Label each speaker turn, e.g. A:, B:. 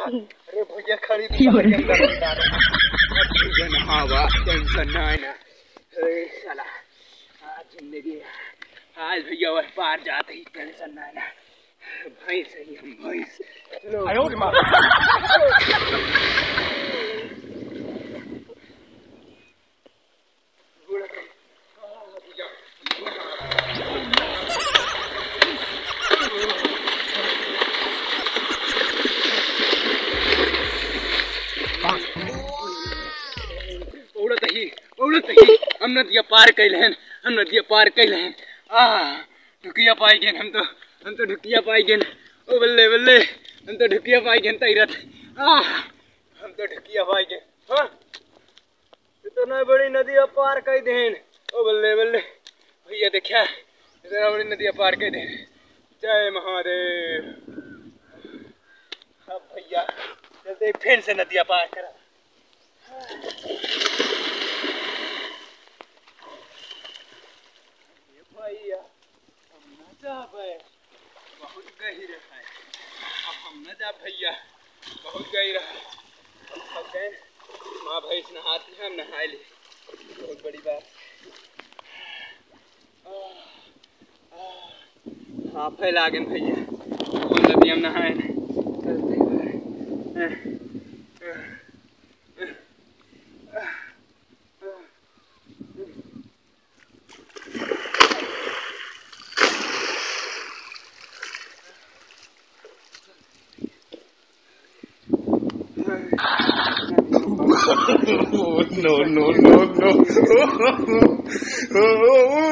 A: अरे भैया खड़ी नहावा टेंशन ना है ना। अरे साला आज जिंदगी आज भैया वह पार जाते ही टेंशन ना है ना। भैंस है हम भैंस। चलो आयो रे माँ। हम नदिया पार कैलन हम नदिया पार कैलन ढुकिया पाई गेन हम तो ढुकिया पाई गेन ओ बल्ले बल्ले हम तो ढुकिया पाई गेन तैरत हम तो ढुकिया पाई गेन हाँ इतना बड़ी नदिया पार कर देन ओ बल्ले बल्ले भैया देखा इतना बड़ी नदिया पार कर देन। जय महादेव। अब भैया चलते फिर से नदिया पार करा। भैया हम न जा बहुत गहिर है। अब हम न जा भैया बहुत गहिर है। माँ भैंस नहाती है हम नहा ली बहुत बड़ी बात। हाँ फैला गए भैया कौन नदी हम नहाए
B: no, no, no, no, no.